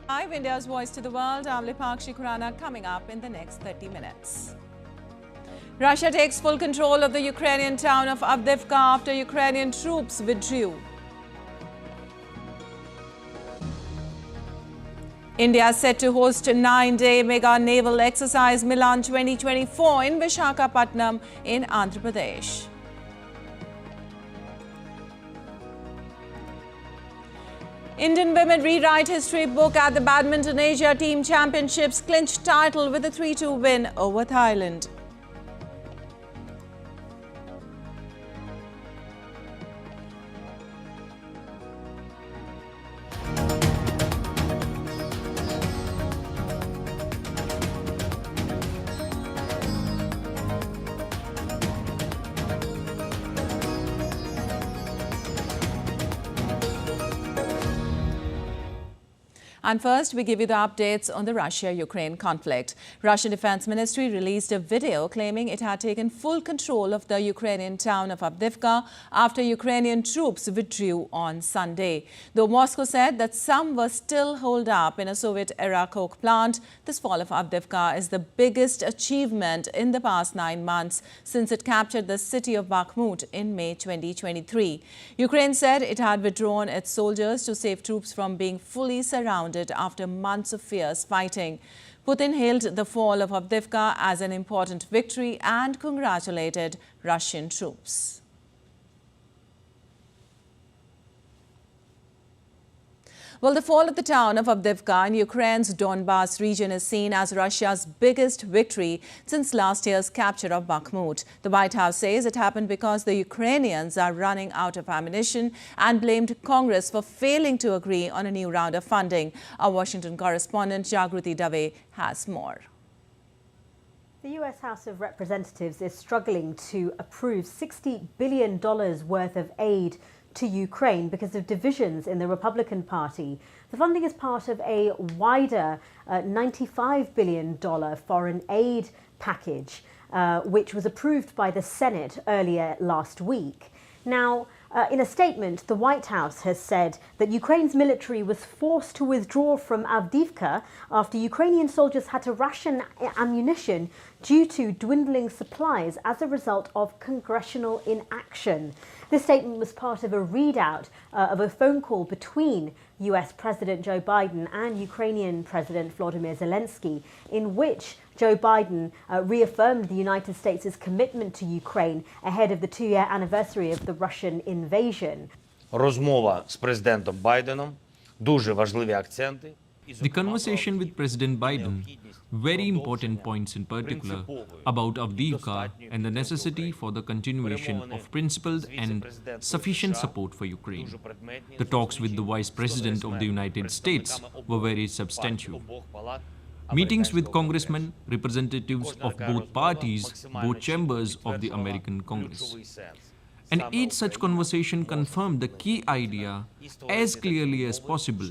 Live India's Voice to the World. I'm Lipakshi Khurana, coming up in the next 30 minutes. Russia takes full control of the Ukrainian town of Avdiivka after Ukrainian troops withdrew. India is set to host a 9-day mega naval exercise Milan 2024 in Visakhapatnam in Andhra Pradesh. Indian women rewrite history book at the Badminton Asia Team Championships, clinched title with a 3-2 win over Thailand. And first, we give you the updates on the Russia-Ukraine conflict. Russian Defense Ministry released a video claiming it had taken full control of the Ukrainian town of Avdiivka after Ukrainian troops withdrew on Sunday. Though Moscow said that some were still holed up in a Soviet-era coke plant, this fall of Avdiivka is the biggest achievement in the past 9 months since it captured the city of Bakhmut in May 2023. Ukraine said it had withdrawn its soldiers to save troops from being fully surrounded after months of fierce fighting. Putin hailed the fall of Avdiivka as an important victory and congratulated Russian troops. Well, the fall of the town of Avdiivka in Ukraine's Donbas region is seen as Russia's biggest victory since last year's capture of Bakhmut. The White House says it happened because the Ukrainians are running out of ammunition and blamed Congress for failing to agree on a new round of funding. Our Washington correspondent Jagruti Dave has more. The US House of Representatives is struggling to approve $60 billion worth of aid to Ukraine because of divisions in the Republican Party. The funding is part of a wider $95 billion foreign aid package, which was approved by the Senate earlier last week. Now, in a statement, the White House has said that Ukraine's military was forced to withdraw from Avdiivka after Ukrainian soldiers had to ration ammunition due to dwindling supplies as a result of congressional inaction. This statement was part of a readout of a phone call between US President Joe Biden and Ukrainian President Volodymyr Zelensky, in which Joe Biden reaffirmed the United States' commitment to Ukraine ahead of the 2-year anniversary of the Russian invasion. Розмова з президентом Байденом, дуже важливі акценти. The conversation with President Biden, very important points in particular about Avdiivka and the necessity for the continuation of principled and sufficient support for Ukraine. The talks with the Vice President of the United States were very substantial. Meetings with congressmen, representatives of both parties, both chambers of the American Congress. And each such conversation confirmed the key idea as clearly as possible.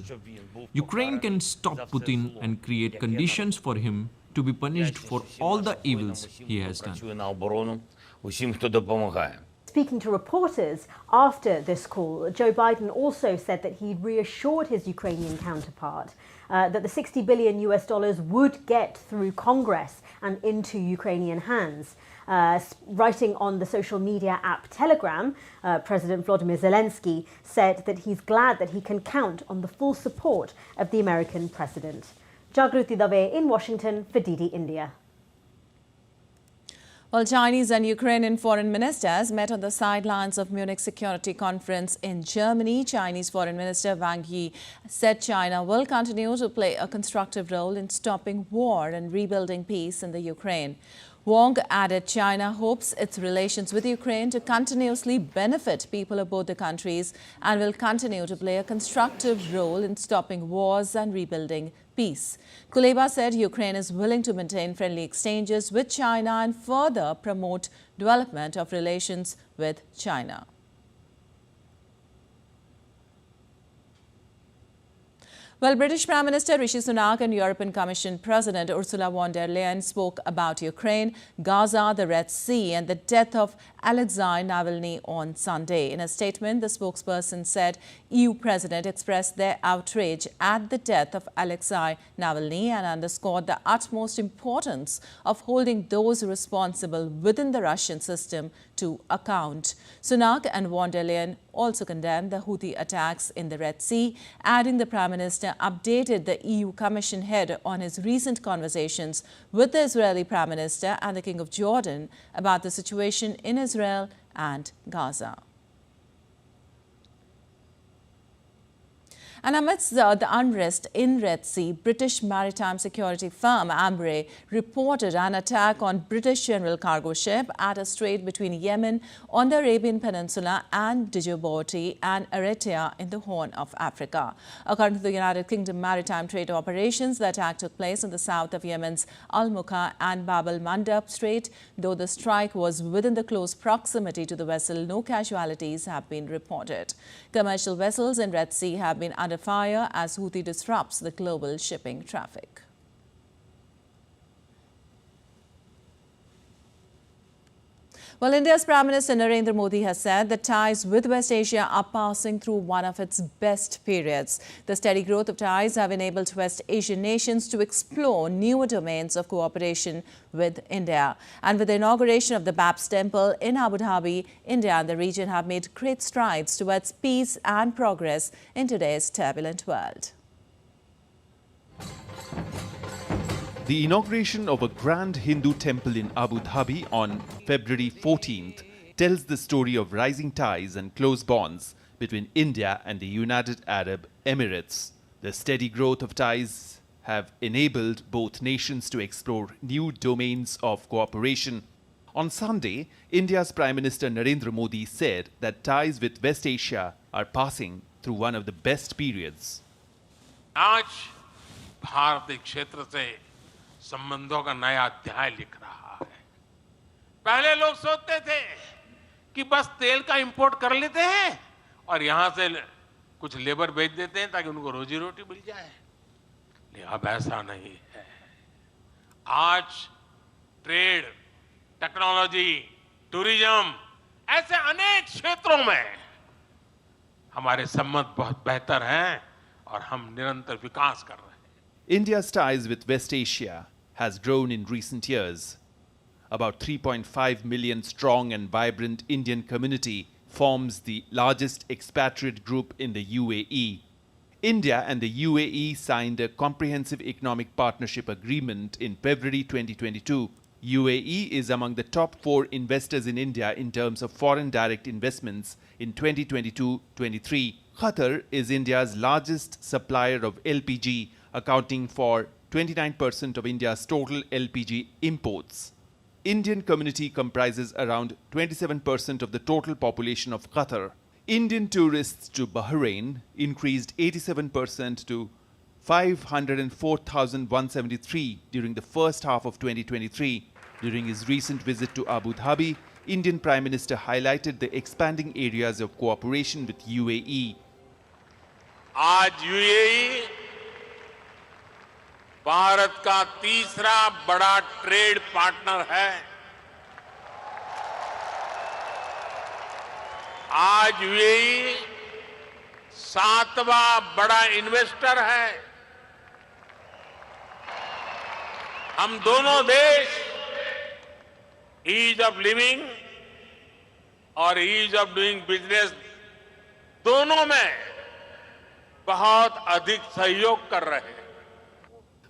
Ukraine can stop Putin and create conditions for him to be punished for all the evils he has done. Speaking to reporters after this call, Joe Biden also said that he reassured his Ukrainian counterpart that the $60 billion would get through Congress and into Ukrainian hands. Writing on the social media app Telegram, President Volodymyr Zelensky said that he's glad that he can count on the full support of the American president. Jagruti Dave in Washington for DD India. Well, Chinese and Ukrainian foreign ministers met on the sidelines of Munich Security Conference in Germany. Chinese Foreign Minister Wang Yi said China will continue to play a constructive role in stopping war and rebuilding peace in the Ukraine. Wang added China hopes its relations with Ukraine to continuously benefit people of both the countries and will continue to play a constructive role in stopping wars and rebuilding peace. Kuleba said Ukraine is willing to maintain friendly exchanges with China and further promote development of relations with China. Well, British Prime Minister Rishi Sunak and European Commission President Ursula von der Leyen spoke about Ukraine, Gaza, the Red Sea and the death of Alexei Navalny on Sunday. In a statement, the spokesperson said EU President expressed their outrage at the death of Alexei Navalny and underscored the utmost importance of holding those responsible within the Russian system to account. Sunak and von der Leyen also condemned the Houthi attacks in the Red Sea, adding the Prime Minister updated the EU Commission head on his recent conversations with the Israeli Prime Minister and the King of Jordan about the situation in Israel and Gaza. And amidst the unrest in Red Sea, British maritime security firm Ambre reported an attack on British general cargo ship at a strait between Yemen on the Arabian Peninsula and Djibouti and Eritrea in the Horn of Africa. According to the United Kingdom Maritime Trade Operations, the attack took place in the south of Yemen's Al-Muqa and Bab al-Mandab Strait. Though the strike was within the close proximity to the vessel, no casualties have been reported. Commercial vessels in Red Sea have been under fire as Houthi disrupts the global shipping traffic. Well, India's Prime Minister Narendra Modi has said that ties with West Asia are passing through one of its best periods. The steady growth of ties have enabled West Asian nations to explore newer domains of cooperation with India. And with the inauguration of the Babs Temple in Abu Dhabi, India and the region have made great strides towards peace and progress in today's turbulent world. The inauguration of a grand Hindu temple in Abu Dhabi on February 14th tells the story of rising ties and close bonds between India and the United Arab Emirates. The steady growth of ties have enabled both nations to explore new domains of cooperation. On Sunday, India's Prime Minister Narendra Modi said that ties with West Asia are passing through one of the best periods. आज भारतीय क्षेत्र से संबंधों का नया अध्याय लिख रहा है। पहले लोग सोचते थे कि बस तेल का इंपोर्ट कर लेते हैं और यहां से कुछ लेबर भेज देते हैं ताकि उनको रोजी रोटी मिल जाए, लेकिन अब ऐसा नहीं है। आज ट्रेड, टेक्नोलॉजी, टूरिज्म ऐसे अनेक क्षेत्रों में हमारे संबंध बहुत बेहतर हैं और हम निरंतर विकास कर रहे हैं। India's ties with West Asia has grown in recent years. About 3.5 million strong and vibrant Indian community forms the largest expatriate group in the UAE. India and the UAE signed a comprehensive economic partnership agreement in February 2022. UAE is among the top 4 investors in India in terms of foreign direct investments in 2022-23. Qatar is India's largest supplier of LPG, accounting for 29% of India's total LPG imports. Indian community comprises around 27% of the total population of Qatar. Indian tourists to Bahrain increased 87% to 504,173 during the first half of 2023. During his recent visit to Abu Dhabi, Indian Prime Minister highlighted the expanding areas of cooperation with UAE. आज UAE Bharat का तीसरा बड़ा trade partner है। आज UAE 7वां बड़ा investor है। हम दोनों देश ईज ऑफ लिविंग और ईज ऑफ डूइंग बिजनेस दोनों में बहुत अधिक सहयोग कर रहे हैं।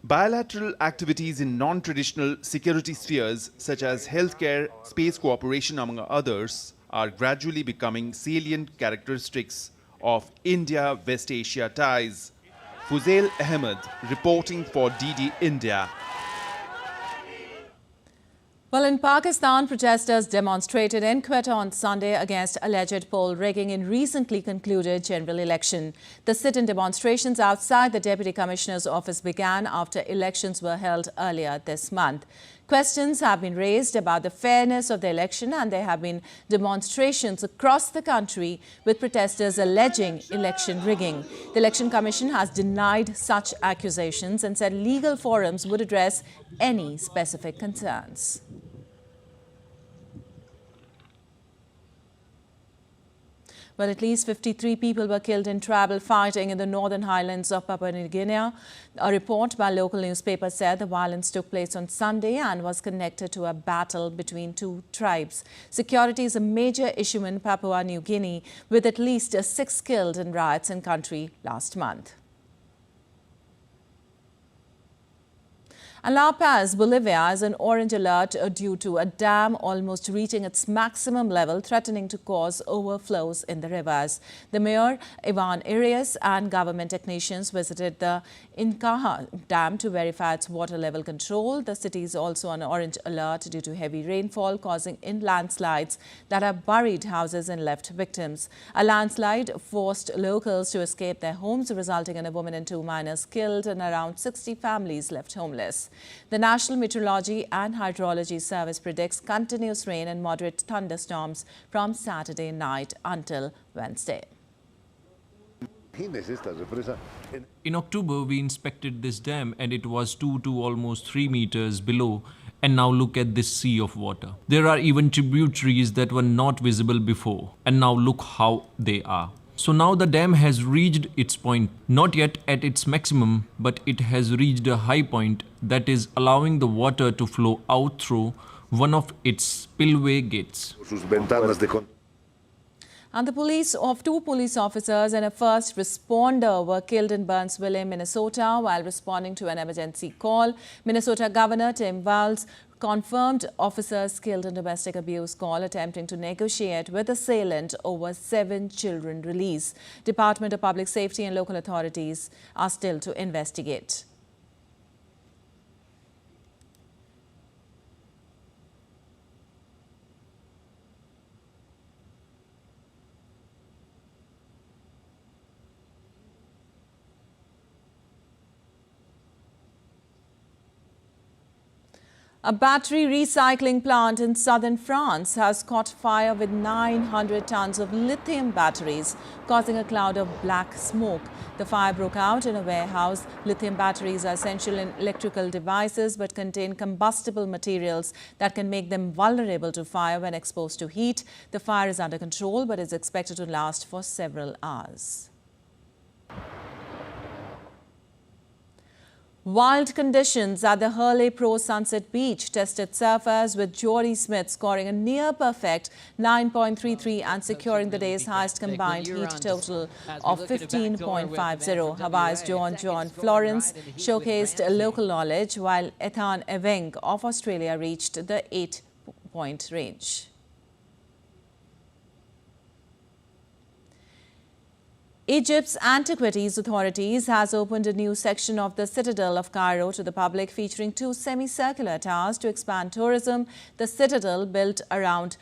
Bilateral activities in non-traditional security spheres such as healthcare, space cooperation among others are gradually becoming salient characteristics of India-West Asia ties. Fuzail Ahmed reporting for DD India. Well, in Pakistan, protesters demonstrated in Quetta on Sunday against alleged poll rigging in recently concluded general election. The sit-in demonstrations outside the Deputy Commissioner's office began after elections were held earlier this month. Questions have been raised about the fairness of the election, and there have been demonstrations across the country with protesters alleging election rigging. The Election Commission has denied such accusations and said legal forums would address any specific concerns. Well, at least 53 people were killed in tribal fighting in the northern highlands of Papua New Guinea. A report by local newspapers said the violence took place on Sunday and was connected to a battle between two tribes. Security is a major issue in Papua New Guinea, with at least 6 killed in riots in country last month. And La Paz, Bolivia is an orange alert due to a dam almost reaching its maximum level, threatening to cause overflows in the rivers. The mayor, Ivan Arias, and government technicians visited the Incaja Dam to verify its water level control. The city is also on orange alert due to heavy rainfall causing landslides that have buried houses and left victims. A landslide forced locals to escape their homes, resulting in a woman and 2 minors killed and around 60 families left homeless. The National Meteorology and Hydrology Service predicts continuous rain and moderate thunderstorms from Saturday night until Wednesday. In October, we inspected this dam and it was 2 to almost 3 meters below. And now look at this sea of water. There are even tributaries that were not visible before. And now look how they are. So now the dam has reached its point, not yet at its maximum, but it has reached a high point that is allowing the water to flow out through one of its spillway gates. And the 2 police officers and a first responder were killed in Burnsville, Minnesota, while responding to an emergency call. Minnesota Governor Tim Walz confirmed officers killed in domestic abuse call attempting to negotiate with assailant over 7 children release. Department of Public Safety and local authorities are still to investigate. A battery recycling plant in southern France has caught fire with 900 tons of lithium batteries, causing a cloud of black smoke. The fire broke out in a warehouse. Lithium batteries are essential in electrical devices but contain combustible materials that can make them vulnerable to fire when exposed to heat. The fire is under control but is expected to last for several hours. Wild conditions at the Hurley Pro Sunset Beach tested surfers, with Jody Smith scoring a near-perfect 9.33 and securing the day's highest combined heat total of 15.50. Hawaii's John Florence showcased local knowledge, while Ethan Ewing of Australia reached the 8-point range. Egypt's Antiquities Authorities has opened a new section of the Citadel of Cairo to the public, featuring 2 semicircular towers to expand tourism. The Citadel, built around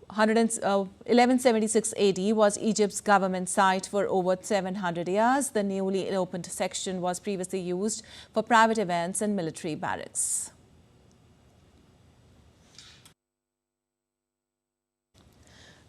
1176 AD, was Egypt's government site for over 700 years. The newly opened section was previously used for private events and military barracks.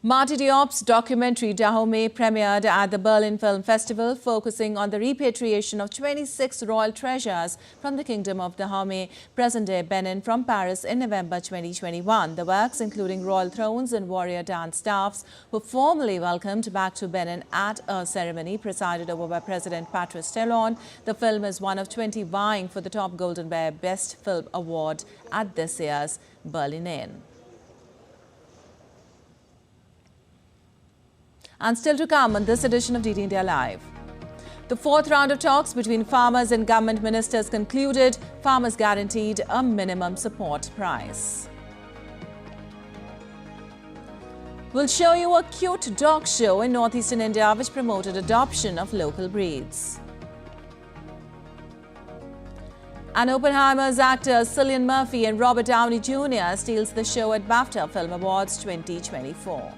Marty Diop's documentary Dahomey premiered at the Berlin Film Festival, focusing on the repatriation of 26 royal treasures from the Kingdom of Dahomey, present-day Benin, from Paris in November 2021. The works, including royal thrones and warrior dance staffs, were formally welcomed back to Benin at a ceremony presided over by President Patrice Talon. The film is one of 20 vying for the top Golden Bear Best Film Award at this year's Berlinale. And still to come on this edition of DT India Live. The 4th round of talks between farmers and government ministers concluded. Farmers guaranteed a minimum support price. We'll show you a cute dog show in northeastern India which promoted adoption of local breeds. And Oppenheimer's actors Cillian Murphy and Robert Downey Jr. steals the show at BAFTA Film Awards 2024.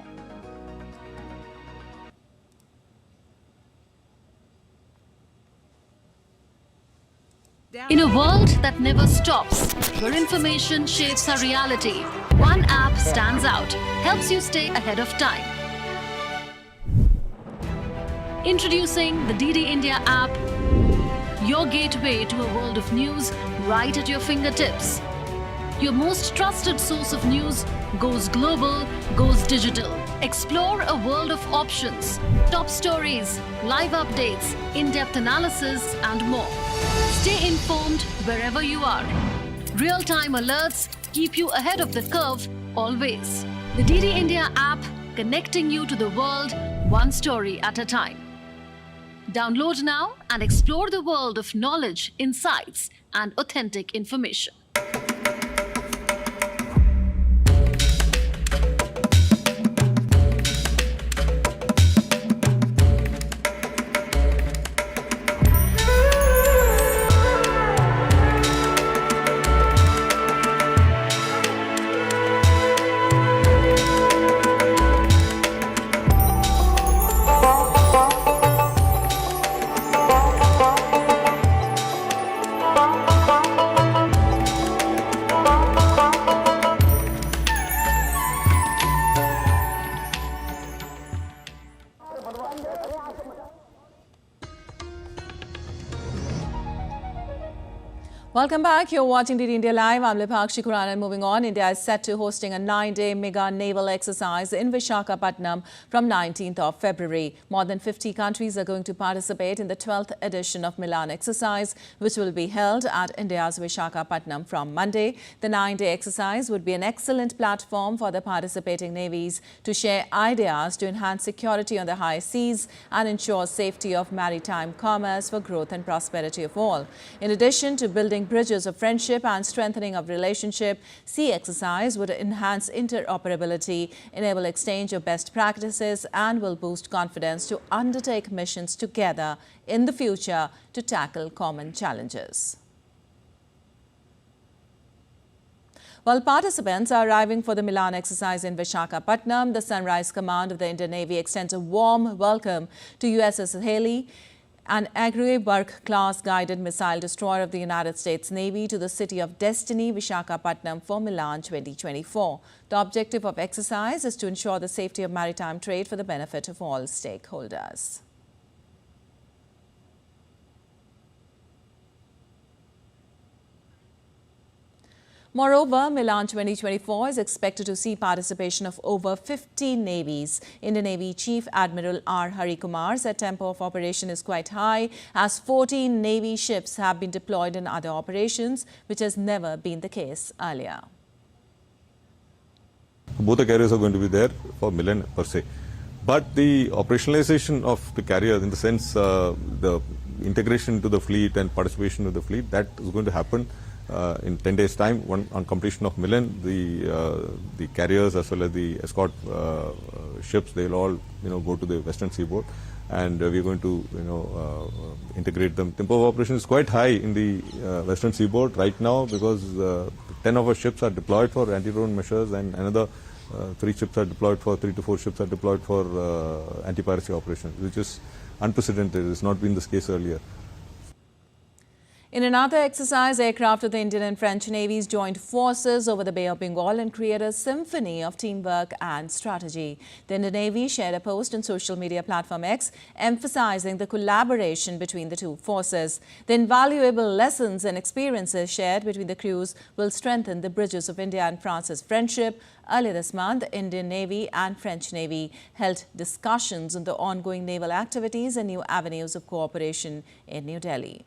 In a world that never stops, where information shapes our reality, one app stands out, helps you stay ahead of time. Introducing the DD India app, your gateway to a world of news right at your fingertips. Your most trusted source of news goes global, goes digital. Explore a world of options, top stories, live updates, in-depth analysis and more. Stay informed wherever you are. Real-time alerts keep you ahead of the curve always. The DD India app, connecting you to the world one story at a time. Download now and explore the world of knowledge, insights and authentic information. Welcome back. You're watching DD India Live. I'm Lipakshi Khurana. And moving on, India is set to hosting a 9-day mega naval exercise in Visakhapatnam from 19th of February. More than 50 countries are going to participate in the 12th edition of Milan exercise, which will be held at India's Visakhapatnam from Monday. The 9-day exercise would be an excellent platform for the participating navies to share ideas to enhance security on the high seas and ensure safety of maritime commerce for growth and prosperity of all. In addition to building bridges of friendship and strengthening of relationship, sea exercise would enhance interoperability, enable exchange of best practices and will boost confidence to undertake missions together in the future to tackle common challenges. While participants are arriving for the Milan exercise in Visakhapatnam, the Sunrise Command of the Indian Navy extends a warm welcome to USS Haley, an Agri-Burke-class guided missile destroyer of the United States Navy, to the city of Destiny, Visakhapatnam for Milan 2024. The objective of exercise is to ensure the safety of maritime trade for the benefit of all stakeholders. Moreover, Milan 2024 is expected to see participation of over 50 navies. Indian Navy Chief Admiral R. Hari Kumar said tempo of operation is quite high as 14 Navy ships have been deployed in other operations, which has never been the case earlier. Both the carriers are going to be there for Milan per se. But the operationalization of the carrier, in the sense the integration to the fleet and participation to the fleet, that is going to happen in 10 days' time. On completion of Milan, the carriers as well as the escort ships, they'll all go to the western seaboard, and we're going to integrate them. Tempo of operation is quite high in the western seaboard right now because 10 of our ships are deployed for anti-drone measures, and another 3 to 4 ships are deployed for anti-piracy operations, which is unprecedented. It's not been this case earlier. In another exercise, aircraft of the Indian and French navies joined forces over the Bay of Bengal and created a symphony of teamwork and strategy. The Indian Navy shared a post on social media platform X emphasizing the collaboration between the two forces. The invaluable lessons and experiences shared between the crews will strengthen the bridges of India and France's friendship. Earlier this month, Indian Navy and French Navy held discussions on the ongoing naval activities and new avenues of cooperation in New Delhi.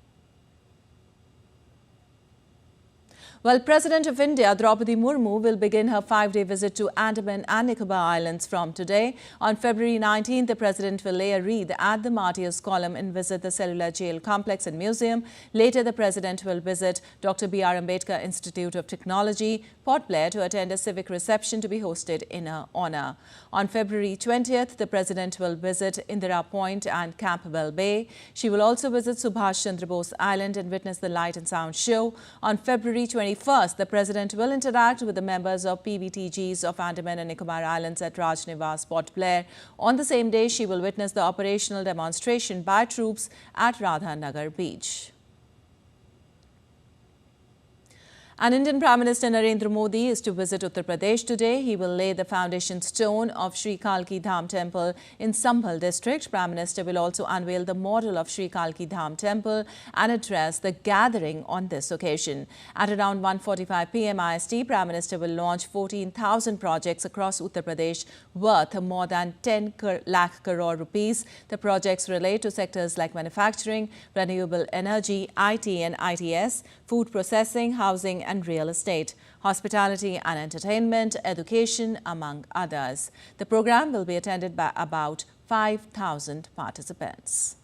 Well, President of India, Draupadi Murmu, will begin her 5-day visit to Andaman and Nicobar Islands from today. On February 19th, the President will lay a wreath at the Martyrs Column and visit the Cellular Jail Complex and Museum. Later, the President will visit Dr. B.R. Ambedkar Institute of Technology, Port Blair, to attend a civic reception to be hosted in her honour. On February 20th, the President will visit Indira Point and Campbell Bay. She will also visit Subhash Chandra Bose Island and witness the Light and Sound Show. On February 21st, the President will interact with the members of PBTGs of Andaman and Nicobar Islands at Raj Nivas, Port Blair. On the same day, she will witness the operational demonstration by troops at Radhanagar Beach. And Indian Prime Minister Narendra Modi is to visit Uttar Pradesh today. He will lay the foundation stone of Sri Kalki Dham Temple in Sambhal district. Prime Minister will also unveil the model of Sri Kalki Dham Temple and address the gathering on this occasion. At around 1:45 p.m. IST, Prime Minister will launch 14,000 projects across Uttar Pradesh worth more than 10 lakh crore rupees. The projects relate to sectors like manufacturing, renewable energy, IT and ITS, food processing, housing and real estate, hospitality and entertainment, education, among others. The program will be attended by about 5,000 participants.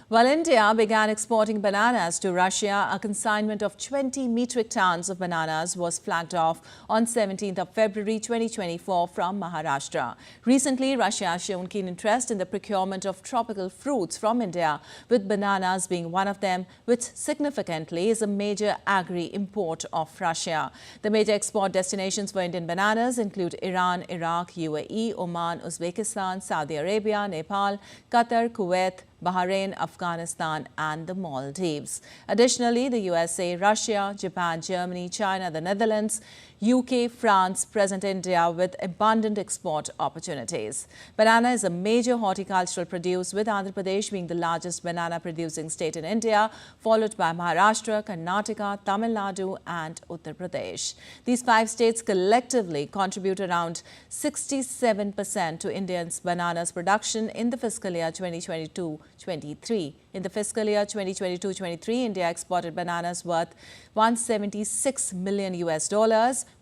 While India began exporting bananas to Russia, a consignment of 20 metric tons of bananas was flagged off on 17th of February 2024 from Maharashtra. Recently, Russia has shown keen interest in the procurement of tropical fruits from India, with bananas being one of them, which significantly is a major agri-import of Russia. The major export destinations for Indian bananas include Iran, Iraq, UAE, Oman, Uzbekistan, Saudi Arabia, Nepal, Qatar, Kuwait, Bahrain, Afghanistan and the Maldives. Additionally, the USA, Russia, Japan, Germany, China, the Netherlands, UK, France present India with abundant export opportunities. Banana is a major horticultural produce, with Andhra Pradesh being the largest banana producing state in India, followed by Maharashtra, Karnataka, Tamil Nadu and Uttar Pradesh. These 5 states collectively contribute around 67% to India's bananas production in the fiscal year 2022-23. In the fiscal year 2022-23, India exported bananas worth $176 million.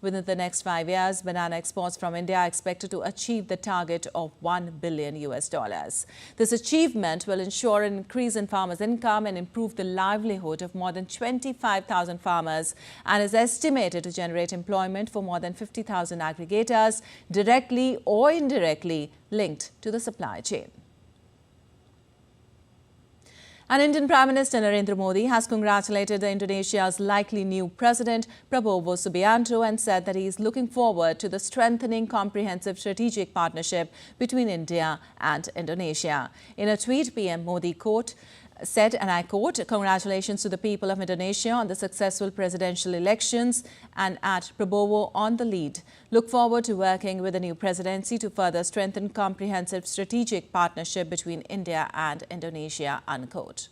Within the next 5 years, banana exports from India are expected to achieve the target of $1 billion. This achievement will ensure an increase in farmers' income and improve the livelihood of more than 25,000 farmers, and is estimated to generate employment for more than 50,000 aggregators, directly or indirectly linked to the supply chain. And Indian Prime Minister Narendra Modi has congratulated Indonesia's likely new president, Prabowo Subianto, and said that he is looking forward to the strengthening comprehensive strategic partnership between India and Indonesia. In a tweet, PM Modi said, and I quote, "Congratulations to the people of Indonesia on the successful presidential elections and at Prabowo on the lead. Look forward to working with the new presidency to further strengthen comprehensive strategic partnership between India and Indonesia," unquote.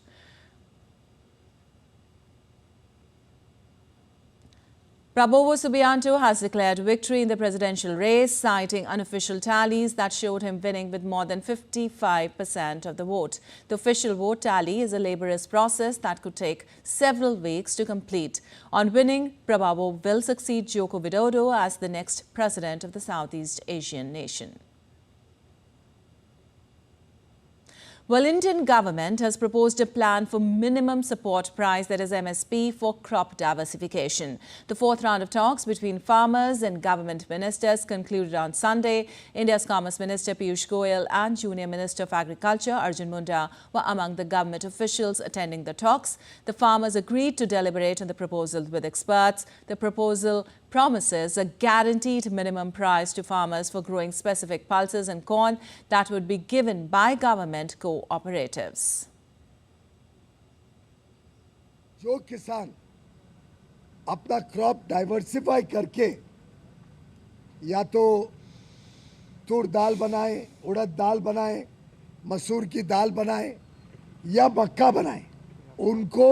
Prabowo Subianto has declared victory in the presidential race, citing unofficial tallies that showed him winning with more than 55% of the vote. The official vote tally is a laborious process that could take several weeks to complete. On winning, Prabowo will succeed Joko Widodo as the next president of the Southeast Asian nation. Well, Indian government has proposed a plan for minimum support price, that is MSP, for crop diversification. The 4th round of talks between farmers and government ministers concluded on Sunday. India's Commerce Minister Piyush Goyal and Junior Minister of Agriculture Arjun Munda were among the government officials attending the talks. The farmers agreed to deliberate on the proposal with experts. The proposal promises a guaranteed minimum price to farmers for growing specific pulses and corn that would be given by government cooperatives. जो किसान अपना crop diversify करके या तो तूर दाल बनाए, उड़द दाल बनाए, मसूर की दाल बनाए या मक्का बनाए, उनको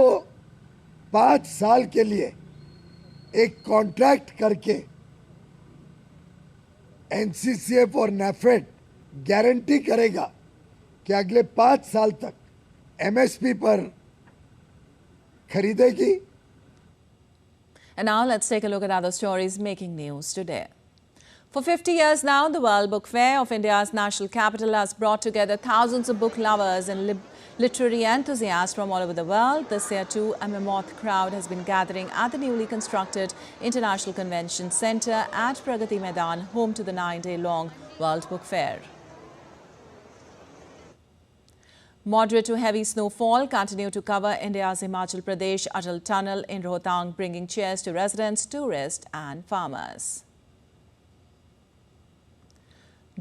5 साल के लिए एक कॉन्ट्रैक्ट करके एनसीसीएफ और नेफेड गारंटी करेगा कि अगले 5 साल तक एमएसपी पर खरीदेगी. And now let's take a look at other stories making news today. For 50 years now, the World Book Fair of India's national capital has brought together thousands of book lovers and literary enthusiasts from all over the world. This year too, a mammoth crowd has been gathering at the newly constructed International Convention Centre at Pragati Maidan, home to the 9-day-long World Book Fair. Moderate to heavy snowfall continue to cover India's Himachal Pradesh Atal Tunnel in Rohtang, bringing cheers to residents, tourists and farmers.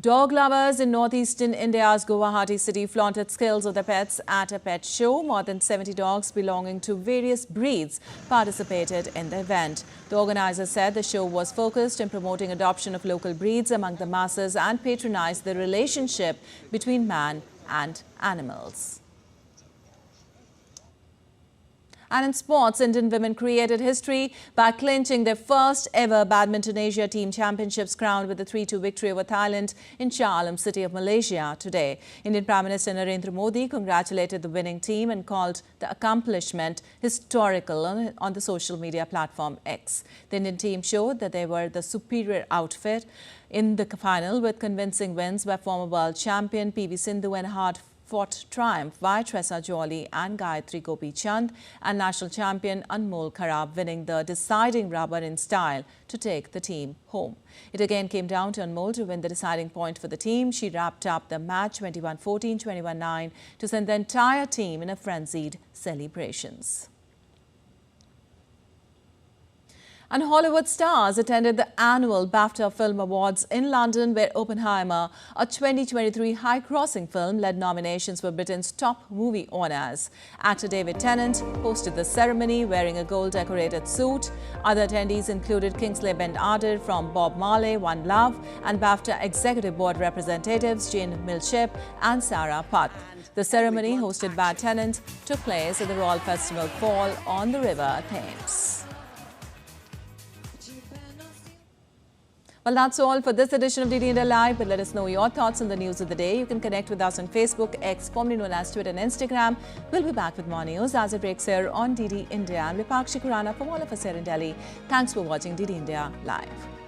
Dog lovers in northeastern India's Guwahati city flaunted skills of their pets at a pet show. More than 70 dogs belonging to various breeds participated in the event. The organizers said the show was focused on promoting adoption of local breeds among the masses and patronized the relationship between man and animals. And in sports, Indian women created history by clinching their first ever Badminton Asia Team Championships crown with a 3-2 victory over Thailand in Shah Alam city of Malaysia today. Indian Prime Minister Narendra Modi congratulated the winning team and called the accomplishment historical on the social media platform X. The Indian team showed that they were the superior outfit in the final with convincing wins by former world champion PV Sindhu and hard-fought triumph by Tressa Jolly and Gayatri Gopi Chand, and national champion Anmol Kharab winning the deciding rubber in style to take the team home. It again came down to Anmol to win the deciding point for the team. She wrapped up the match 21-14, 21-9 to send the entire team in a frenzied celebrations. And Hollywood stars attended the annual BAFTA Film Awards in London, where Oppenheimer, a 2023 high-grossing film, led nominations for Britain's top movie honours. Actor David Tennant hosted the ceremony wearing a gold-decorated suit. Other attendees included Kingsley Ben-Adir from Bob Marley, One Love, and BAFTA Executive Board representatives Jane Milship and Sarah Putt. The ceremony, hosted by Tennant, took place at the Royal Festival Fall on the River Thames. Well, that's all for this edition of DD India Live, but let us know your thoughts on the news of the day. You can connect with us on Facebook, X, formerly known as Twitter and Instagram. We'll be back with more news as it breaks here on DD India. I'm Vipakshi Khurana from all of us here in Delhi. Thanks for watching DD India Live.